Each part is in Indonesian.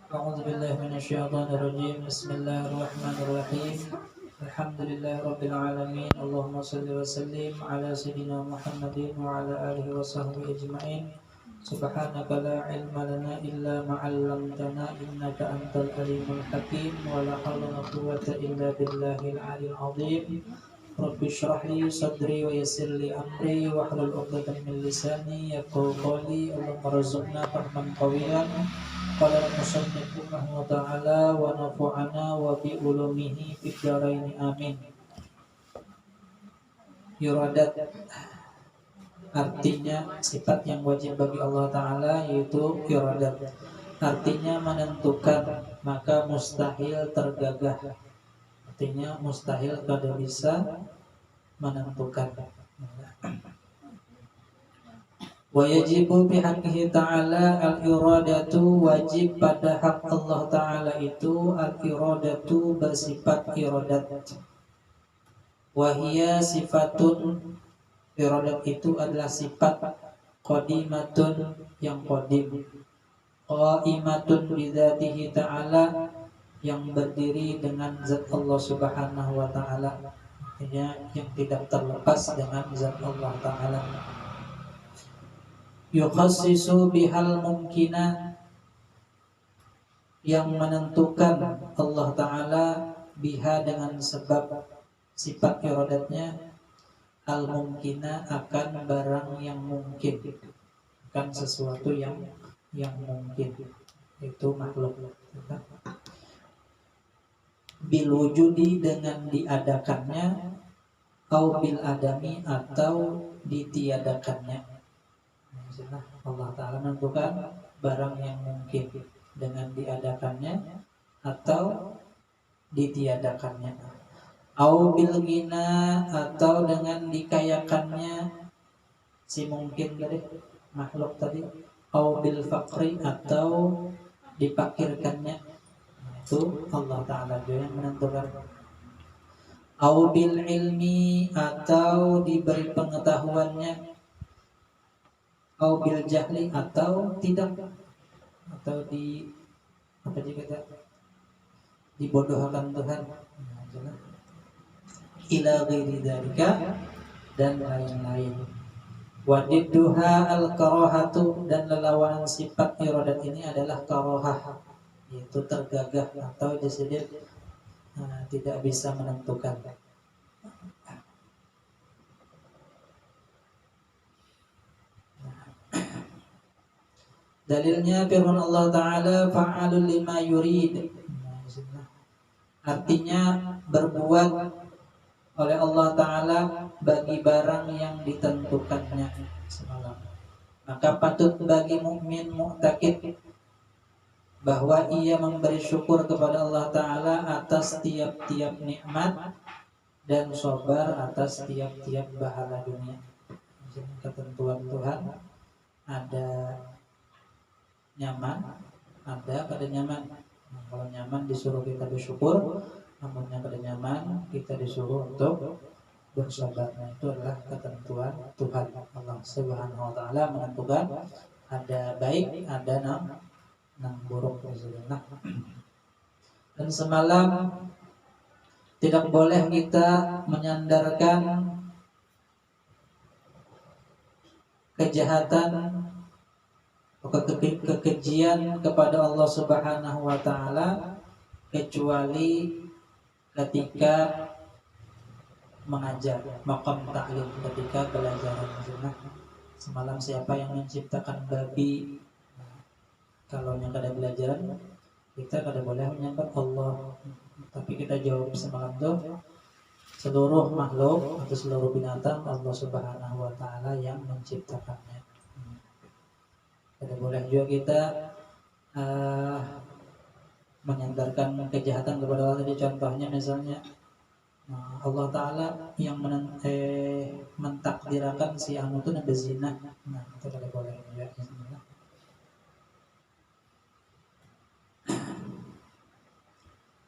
أعوذ بالله من الشيطان الرجيم. بسم الله الرحمن الرحيم. الحمد لله رب العالمين. اللهم صل وسلم على سيدنا محمد وعلى آله وصحبه أجمعين. سبحانك لا علم لنا إلا ما علمتنا إنك أنت العليم الحكيم. ولا حول ولا قوة إلا بالله العلي العظيم. رب اشرح لي صدري ويسر لي أمري واحلل عقدة من لساني يفقهوا قولي. اللهم ارزقنا فهما قويا. قال المصنف رحمه الله تعالى ونفعنا وبعلومه في الدارين آمين. Yuradat artinya sifat yang wajib bagi Allah Ta'ala, yaitu iradat, artinya menentukan, maka mustahil tergagah, artinya mustahil kada bisa menentukan. Wa yajibu bihaqqihi ta'ala al-iradatu, wajib pada hak Allah Ta'ala itu al-iradatu, bersifat iradat. Wa hiya sifatun, iradat itu adalah sifat qadimatun, yang qadim, qaimatun bidzatihi ta'ala, yang berdiri dengan zat Allah Subhanahu wa ta'ala, artinya yang tidak terlepas dengan zat Allah Ta'ala. Yukhassisu bihal mumkina, yang menentukan Allah Ta'ala biha, dengan sebab sifat iradatnya, al mumkina, akan barang yang mungkin, akan sesuatu yang mungkin, itu makhluk. Bil wujudi, dengan diadakannya, au bil adami, atau ditiadakannya. Allah Ta'ala menentukan barang yang mungkin dengan diadakannya atau ditiadakannya. Au bil ghina, atau dengan dikayakannya si mungkin tadi, makhluk tadi. Au bil faqri, atau dipakirkannya, itu Allah Ta'ala juga yang menentukan. Au bil ilmi, atau diberi pengetahuannya. Au bil jahli, atau tidak, atau apa juga dibodohkan Tuhan. Ila ghairi dzalika, dan lain-lain. Wadidduha al-karahatu, dan lelawanan sifat iradat ini adalah karahah, yaitu tergagah atau jadi tidak bisa menentukan. Dalilnya firman Allah Ta'ala fa'alul lima yurid, artinya berbuat oleh Allah Ta'ala bagi barang yang ditentukannya semalam. Maka patut bagi mukmin mu'takid bahwa ia memberi syukur kepada Allah Ta'ala atas tiap-tiap nikmat dan sabar atas tiap-tiap bahala dunia. Ketentuan Tuhan, ada nyaman, ada kada nyaman. Nah, kalau nyaman disuruh kita bersyukur, namun yang kada nyaman kita disuruh untuk bersabar. Nah, itu adalah ketentuan Tuhan. Allah Subhanahu wa Ta'ala menentukan ada baik, ada nang buruk. Dan semalam tidak boleh kita menyandarkan kejahatan, kekejian kepada Allah Subhanahu wa Ta'ala, kecuali ketika mengajar, maqam ta'lim, ketika belajar. Semalam siapa yang menciptakan babi? Kalau yang kada belajaran, kita kada boleh menyangka Allah. Tapi kita jawab semalam tuh, seluruh makhluk atau seluruh binatang Allah Subhanahu wa Ta'ala yang menciptakannya. Kada boleh juga kita menyandarkan kejahatan kepada Allah. Jadi contohnya misalnya Allah Ta'ala yang mentakdirkan si anu itu nabi zina. Nah, itu kada boleh ya.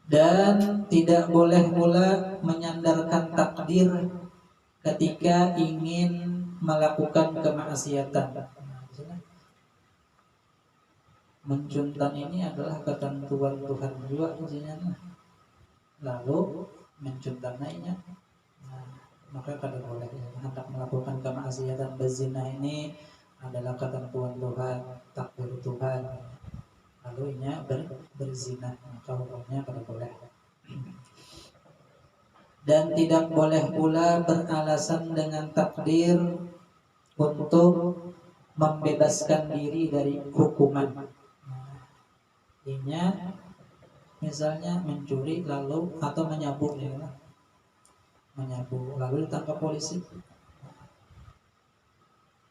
Dan tidak boleh pula menyandarkan takdir ketika ingin melakukan kemaksiatan. Mencuntan ini adalah ketentuan Tuhan juga ujinya. Lalu mencuntan lainnya, nah, maka kada boleh hendak melakukan kemaksiatan berzina ini adalah ketentuan Tuhan, takdir Tuhan. Lalu ini berzina, maka hukumnya kada boleh. Dan tidak boleh pula beralasan dengan takdir untuk membebaskan diri dari hukuman. Ini misalnya mencuri lalu atau menyabu, ya, menyabu lalu ditangkap polisi.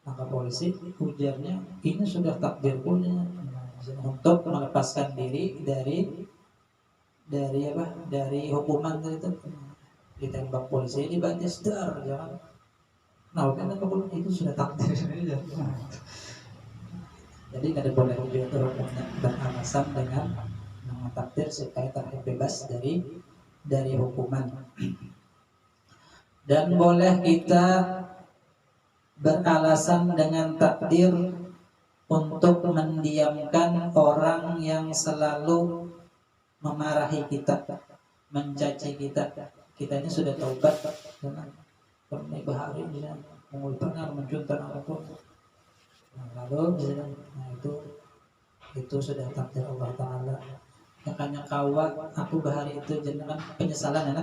Maka polisi ujarnya ini sudah takdir punya untuk melepaskan diri dari apa? Dari hukuman itu. Ditembak polisi dibantis dar, jangan. Nah, kan itu sudah takdir. Jadi kada boleh juga beralasan dengan takdir supaya terbebas dari hukuman. Dan boleh kita beralasan dengan takdir untuk mendiamkan orang yang selalu memarahi kita, mencaci kita. Kita ini sudah taubat dengan bahari dia mengumpulkan mencuntan apapun. Lalu itu sudah takdir Allah Taala. Makanya kawa aku bahari itu jenengan penyesalan ya.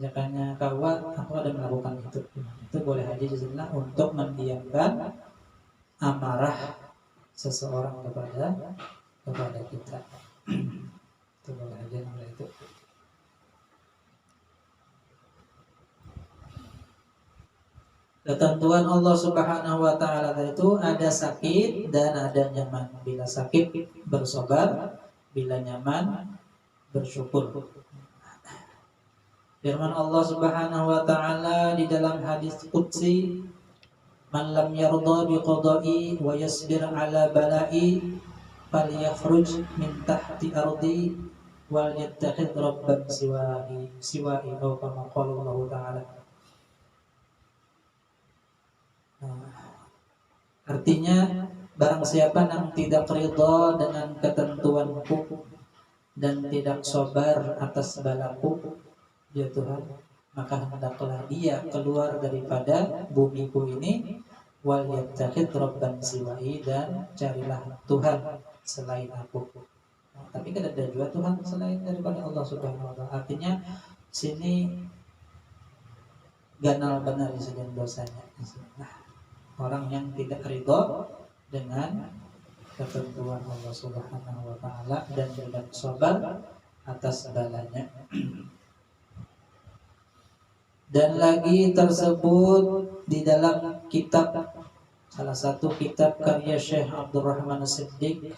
Makanya kawa aku ada melakukan itu. Itu boleh haji bismillah untuk mendiamkan amarah seseorang kepada kita. Itu boleh aja namanya itu. Ketentuan Allah Subhanahu wa taala itu ada sakit dan ada nyaman. Bila sakit bersabar, bila nyaman bersyukur. Firman Allah Subhanahu wa taala di dalam hadis qudsi, "Man lam yarda bi qada'i wa yasbir 'ala bala'i falyakhruj min tahti ardi wal yattakhidh rabban siwa'i atau kama qala Allah taala." Artinya barang siapa yang tidak ridha dengan ketentuanku dan tidak sabar atas balaku, ya Tuhan, maka hendaklah dia keluar daripada bumiku ini, wal yattakhidh rabban siwa'i, dan carilah Tuhan selain aku. Tapi kan ada juga Tuhan selain daripada Allah Subhanahu wa taala. Artinya sini ganal benar disini dosanya. Orang yang tidak ridho dengan ketentuan Allah Subhanahu wa taala dan tidak sabar atas balanya. Dan lagi tersebut di dalam kitab, salah satu kitab karya Syekh Abdurrahman As-Siddiq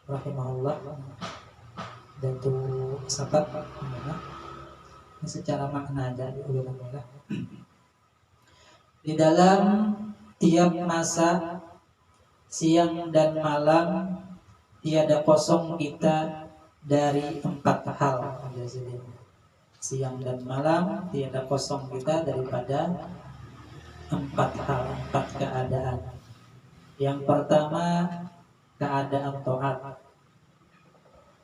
rahimahullah, dan itu sahabat ini secara makna aja ulama. Di dalam tiap masa, siang dan malam, tiada kosong kita dari 4 hal. Siang dan malam tiada kosong kita daripada 4 hal, 4 keadaan. Yang pertama, keadaan taat.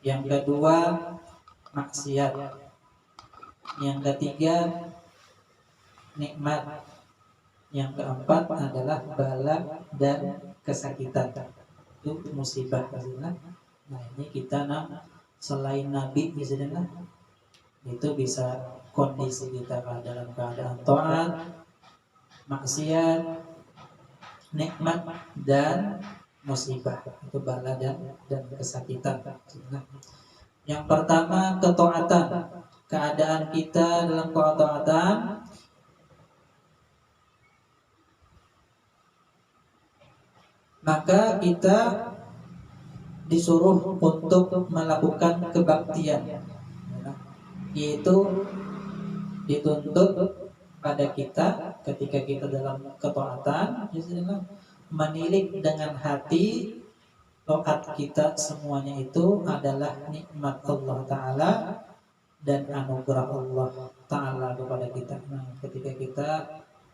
Yang kedua, maksiat. Yang ketiga, nikmat. Yang keempat adalah bala dan kesakitan. Itu musibah. Nah, ini kita selain Nabi bismillah, itu bisa kondisi kita dalam keadaan taat, maksiat, nikmat, dan musibah. Itu bala dan kesakitan. Yang pertama, ketaatan. Keadaan kita dalam ketaatan, maka kita disuruh untuk melakukan kebaktian, yaitu dituntut pada kita ketika kita dalam ketaatan, menilik dengan hati taat kita semuanya itu adalah nikmat Allah Ta'ala dan anugerah Allah Ta'ala kepada kita. Nah, ketika kita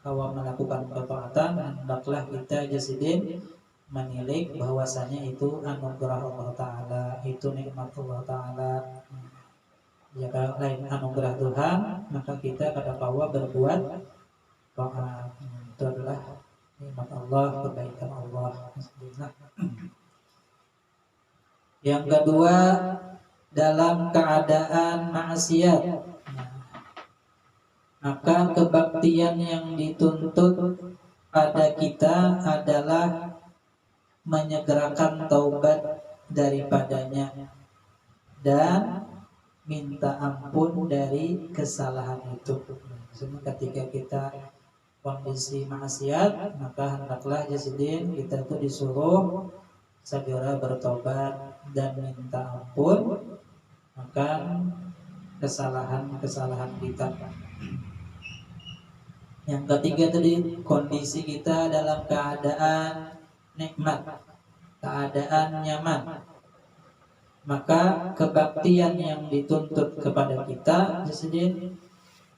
awal melakukan ketaatan, hendaklah kita jasidin menilik bahwasanya itu anugerah Allah Ta'ala, itu nikmat Allah Ta'ala. Jika lain anugerah Tuhan, maka kita kata bahwa berbuat taat. Itu adalah nikmat Allah, kebaikan Allah. Yang kedua, dalam keadaan maksiat, maka kebaktian yang dituntut pada kita adalah menyegerakan taubat daripadanya dan minta ampun dari kesalahan itu. Maksudnya ketika kita kondisi maksiat, maka hendaklah jasidin kita itu disuruh segera bertobat dan minta ampun akan kesalahan-kesalahan kita. Yang ketiga tadi, kondisi kita dalam keadaan nikmat, keadaan nyaman, maka kebaktian yang dituntut kepada kita jasidin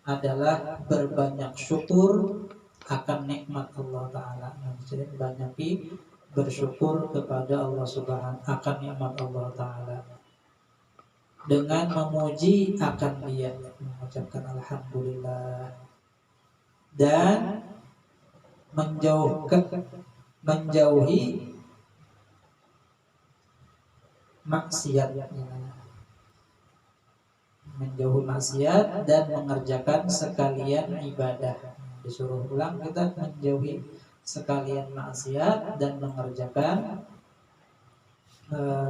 adalah berbanyak syukur akan nikmat Allah Ta'ala. Jasidin banyaki bersyukur kepada Allah Subhanahu akan nikmat Allah Ta'ala dengan memuji akan Dia, mengucapkan alhamdulillah, dan menjauhi maksiat, menjauhi maksiat dan mengerjakan sekalian ibadah. Disuruh ulang kita menjauhi sekalian maksiat dan mengerjakan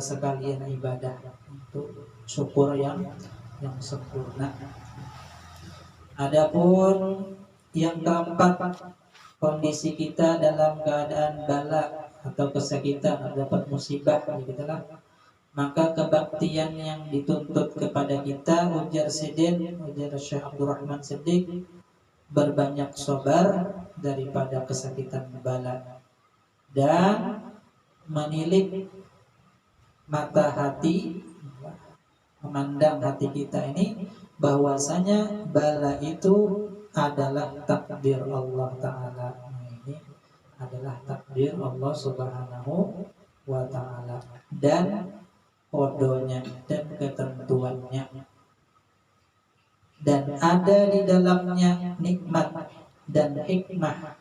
sekalian ibadah untuk syukur yang sempurna. Adapun yang keempat, kondisi kita dalam keadaan bala atau kesakitan, dapat musibah gitu lah, maka kebaktian yang dituntut kepada kita, ujar Syekh Abdurrahman Siddiq, berbanyak sabar daripada kesakitan bala dan menilik mata hati, memandang hati kita ini bahwasanya bala itu adalah takdir Allah Ta'ala. Ini adalah takdir Allah Subhanahu wa Ta'ala dan kodonya dan ketentuannya, dan ada di dalamnya nikmat dan hikmah,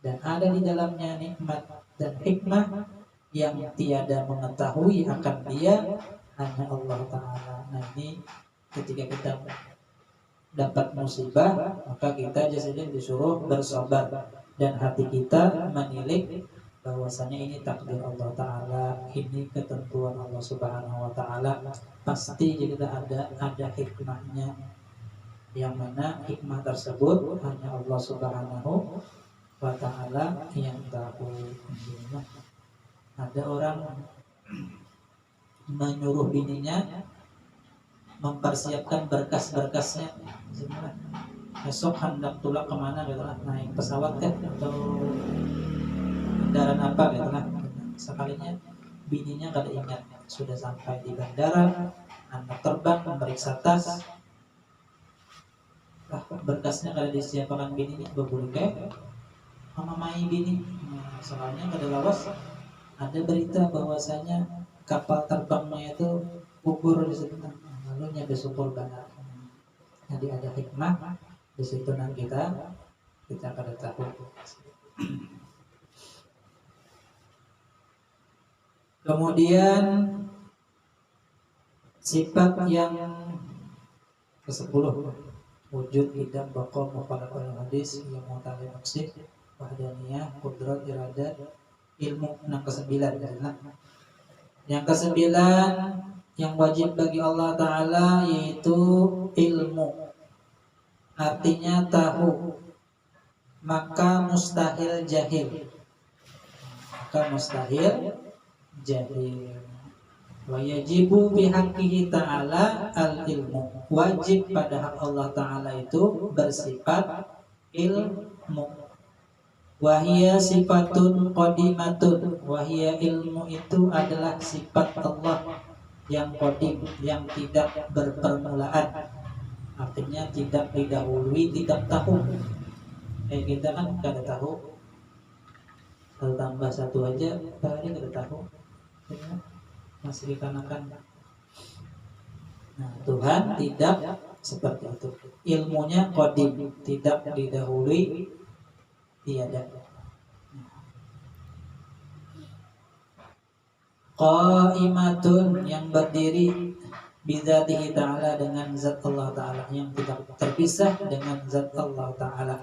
dan ada di dalamnya nikmat dan hikmah yang tiada mengetahui akan dia hanya Allah Ta'ala. Nah, ini ketika kita dapat musibah, maka kita jadi disuruh bersabar dan hati kita menilik bahwasanya ini takdir Allah Ta'ala, ini ketentuan Allah Subhanahu wa Ta'ala. Pasti kita ada hikmahnya, yang mana hikmah tersebut hanya Allah Subhanahu wa Ta'ala yang tahu. Ada orang menyuruh bininya mempersiapkan berkas-berkasnya. Besok hendak tulang kemana gitu lah, naik pesawat kan atau kendaraan apa gitu lah. Sekalinya bininya kada ingat, sudah sampai di bandara, anak terbang memeriksa tas, berkasnya kada disiapkan bininya, berbulke mama mai bini. Soalnya kada lawas ada berita bahwasanya kapal terbangnya itu gugur di situ. Lalu nyampe syukur banget. Jadi ada hikmah di situ, nanti kita kada tahu. Kemudian sifat yang ke-10, wujud idam baqa mukhalafah hadis yang mu'tali nafsih wahdaniyah qudrat iradat ilmu. Yang ke-9 yang ke-9 yang wajib bagi Allah Ta'ala yaitu ilmu, artinya tahu, maka mustahil jahil, jahil. Wa yajibu bihaqqihi ta'ala al-ilmu, wajib pada hak Allah Ta'ala itu bersifat ilmu. Wahia sifatun qadimatun, wahia ilmu itu adalah sifat Allah yang qadim, yang tidak berpermulaan, artinya tidak didahului, tidak tahu. Kita kan kada tahu Kalau tambah satu aja, hari kita tahu ya, masih dikarenakan. Nah, Tuhan tidak seperti itu. Ilmunya qadim, tidak didahului, tiada. Qaimatun, yang berdiri bidzatihi ta'ala, dengan zat Allah ta'ala, yang tidak terpisah dengan zat Allah ta'ala.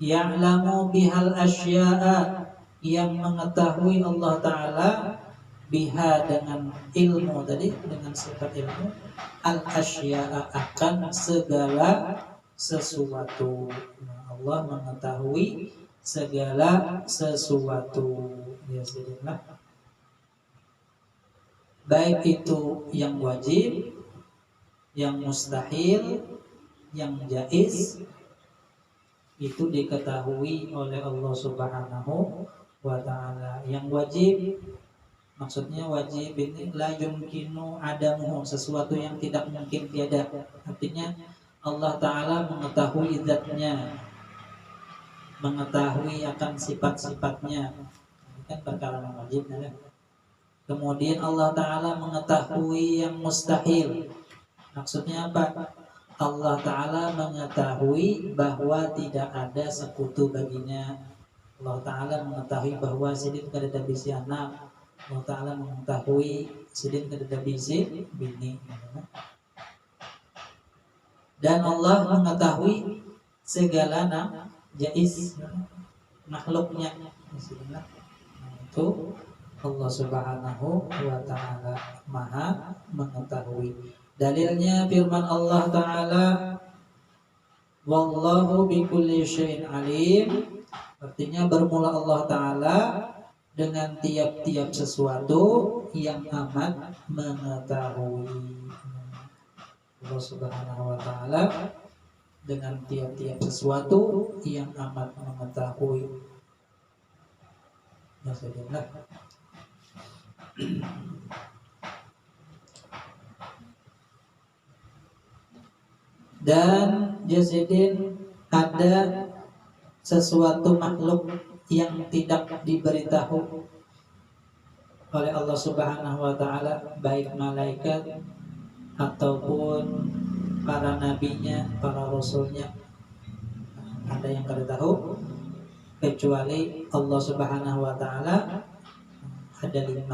Ya'lamu bihal asya'a, yang mengetahui Allah ta'ala, biha, dengan ilmu tadi, dengan sifat ilmu, al asya'a, akan segala sesuatu. Allah mengetahui segala sesuatu. Ya sudah, baik itu yang wajib, yang mustahil, yang jaiz, itu diketahui oleh Allah Subhanahu wa ta'ala. Yang wajib, maksudnya wajib ini la yumkinu adamuhu, sesuatu yang tidak mungkin tiada. Artinya Allah ta'ala mengetahui zatnya, mengetahui akan sifat-sifatnya. Ini kan perkara yang wajib ya. Kemudian Allah Ta'ala mengetahui yang mustahil. Maksudnya apa? Allah Ta'ala mengetahui bahwa tidak ada sekutu baginya. Allah Ta'ala mengetahui bahwa sidin kada bisi anak. Allah Ta'ala mengetahui sidin kada bisi bini. Dan Allah mengetahui segala jaiz makhluknya. Itu Allah Subhanahu wa ta'ala Maha mengetahui. Dalilnya firman Allah Ta'ala, wallahu bikulli syai'in alim. Artinya bermula Allah Ta'ala dengan tiap-tiap sesuatu yang amat mengetahui. Allah Subhanahu wa ta'ala dengan tiap-tiap sesuatu yang amat mengetahui. Maksudnya dan Yazidin, ada sesuatu makhluk yang tidak diberitahu oleh Allah Subhanahu wa ta'ala, baik malaikat ataupun para nabinya, para rasulnya. Ada yang kada tahu kecuali Allah Subhanahu wa ta'ala. Ada 5.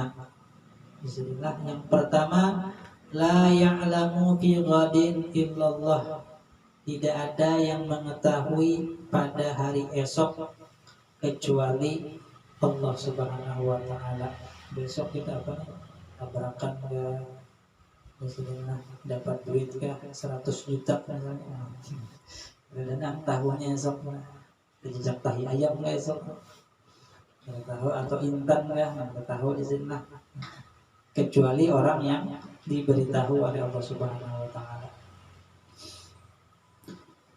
Bismillah. Yang pertama, la ya'lamu fi ghadin illallah. Tidak ada yang mengetahui pada hari esok kecuali Allah Subhanahu wa ta'ala. Besok kita apa nih? Tabrakan ke Bismillah, dapat duit ke 100 juta misalnya. Dan tahunnya esok jejak tahi ayam nggak esok? Nggak tahu, atau intan nggak tahu di sini lah. Kecuali orang yang diberitahu oleh Allah Subhanahu wa ta'ala.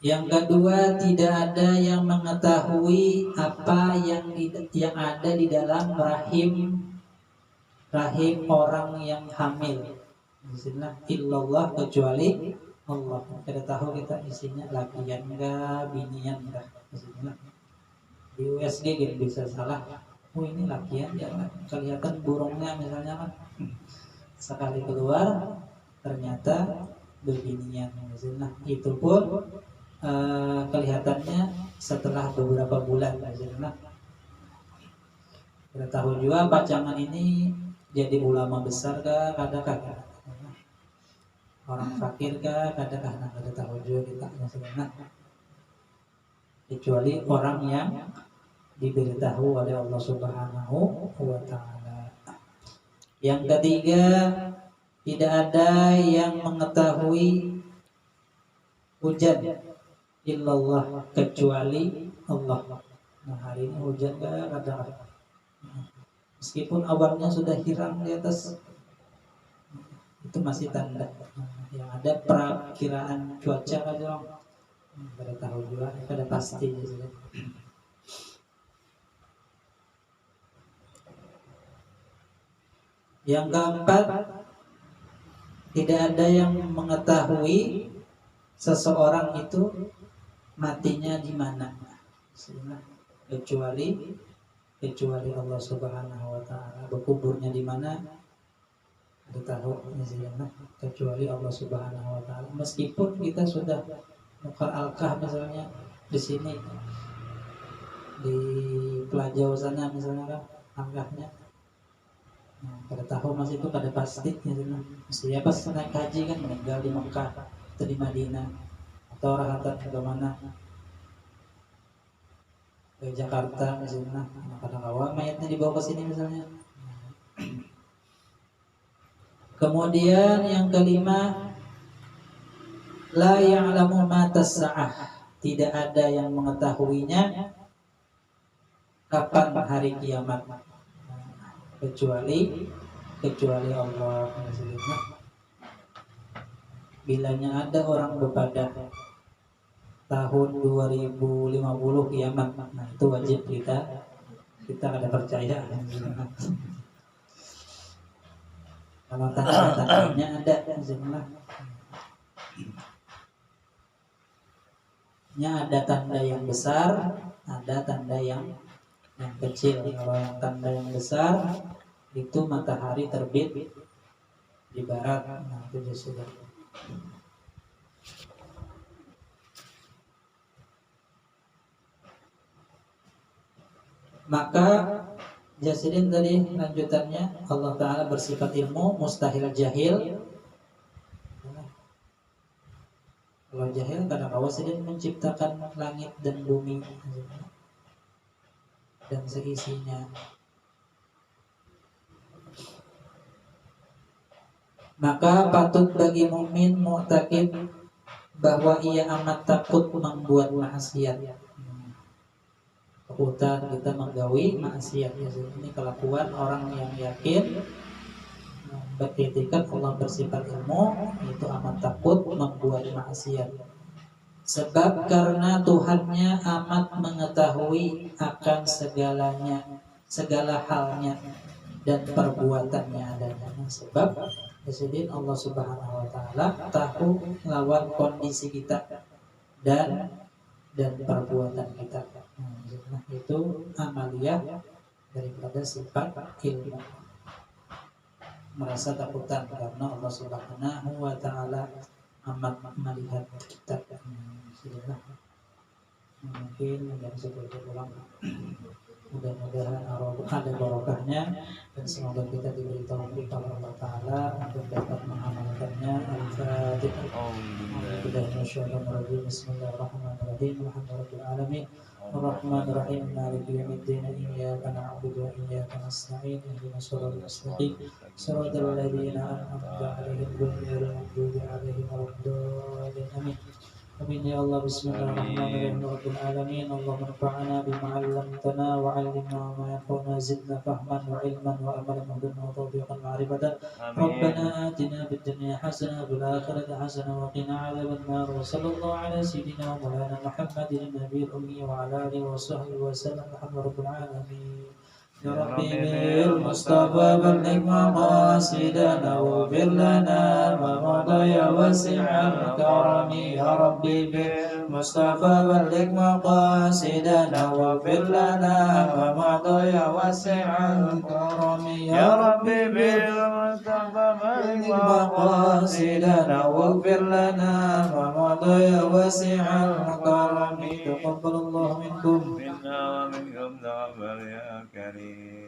Yang kedua, tidak ada yang mengetahui apa yang ada di dalam rahim orang yang hamil. Bismillah, illallah, kecuali Allah. Kita tahu kita isinya lakian enggak, binian enggak. Bismillah. Di USG gitu bisa salah. Oh ini lakian ya, kelihatan burungnya misalnya kan. Sekali keluar ternyata berbinian. Bismillah. Itu pun kelihatannya setelah beberapa bulan. Bismillah. Kita tahu juga pacangan ini jadi ulama besar kah, adakah orang fakir kah, adakah, ada tahu juga kita. Bismillah. Kecuali orang yang diberitahu oleh Allah Subhanahu wa ta'ala. Yang ketiga, tidak ada yang mengetahui hujan illallah, kecuali Allah. Nah, hari ini hujan gak ada. Meskipun awannya sudah hilang di atas, itu masih tanda. Yang ada perakiraan cuaca aja. Kada tahu juga, kada pasti. Yang keempat, tidak ada yang mengetahui seseorang itu matinya di mana, kecuali kecuali Allah Subhanahu wa taala. Berkuburnya di mana? Ada tahu kecuali Allah Subhanahu wa taala. Meskipun kita sudah Mekar Al-Kah misalnya di sini di Pelajau sana misalnya kan angkahnya. Nah, pada tahu masih itu pada pasti gitu. Mesti pas naik haji kan meninggal di Mekah atau di Madinah atau rahatan ke mana ke Jakarta misalnya. Nah, kadang-kadang mayatnya dibawa ke sini misalnya. Kemudian yang kelima, la ya'lamu matas sa'ah, tidak ada yang mengetahuinya kapan hari kiamat kecuali Allah. Bilanya ada orang bepada tahun 2050 kiamat, nah itu wajib kita ada percaya. Kalau tanda-tandanya ada, ada tanda yang besar, ada tanda yang kecil. Kalau yang tanda yang besar itu matahari terbit di barat, nah itu sudah. Maka Jasidin tadi lanjutannya, Allah Ta'ala bersifat ilmu, mustahil jahil. Kalau jahil kadang-kadang Jasidin menciptakan langit dan bumi dan seisinya. Maka patut bagi mukmin mu'taqid bahwa ia amat takut membuat maksiat. Takutan kita menggawi maksiat. Ini kelakuan orang yang yakin beriktikad Allah bersifat ilmu, itu amat takut membuat maksiat. Sebab karena Tuhannya amat mengetahui akan segalanya, segala halnya dan perbuatannya adanya. Sebab Presiden Allah Subhanahu wa taala tahu lawan kondisi kita dan perbuatan kita. Nah, itu amaliyah daripada sifat ilmu. Merasa takutan karena Allah Subhanahu wa taala amat melihat kita. Mungkin yang seperti ulang. Mudah-mudahan ada barokahnya dan semoga kita diberi taufik oleh Allah Ta'ala untuk dapat mengamalkannya. Al-Fatihah. Bismillahirrahmanirrahim. Alhamdulillahirabbil alamin. Ar-Rahmanir-Rahim. Maliki yaumiddin. Iyyaka na'budu wa iyyaka nasta'in. Ihdinas siratal mustaqim. Shiratal ladzina an'amta 'alaihim ghairil maghdubi 'alaihim waladdallin. Amin. Amin ya Allah. Bismillahirrahmanirrahim. Rabbil alamin. Allahumma anfa'na bima 'allamtana wa 'allimna ma yanfa'una, zidna fahman wa ilman wa amalan wa hudna wa tawfiqan wa ma'rifatan. Rabbana atina fid dunya hasanah wa fil akhirati hasanah wa qina 'adzaban nar. Wa sallallahu ala sayyidina wa maulana Muhammadin nabiyil ummi wa ala alihi wa sahbihi wa sallam. Alhamdulillahi alamin. Ya Rabbi bil Mustafa balligh maqasidana waghfir lana ma madha ya wasi'al karami. Ya Rabbi bil Mustafa balligh maqasidana waghfir lana ma madha ya wasi'al karami. Ya Rabbi bil Mustafa balligh maqasidana waghfir lana ma madha ya wasi'al karami. Taqabbalallahu minkum منا ومنكم تقبل يا كريم.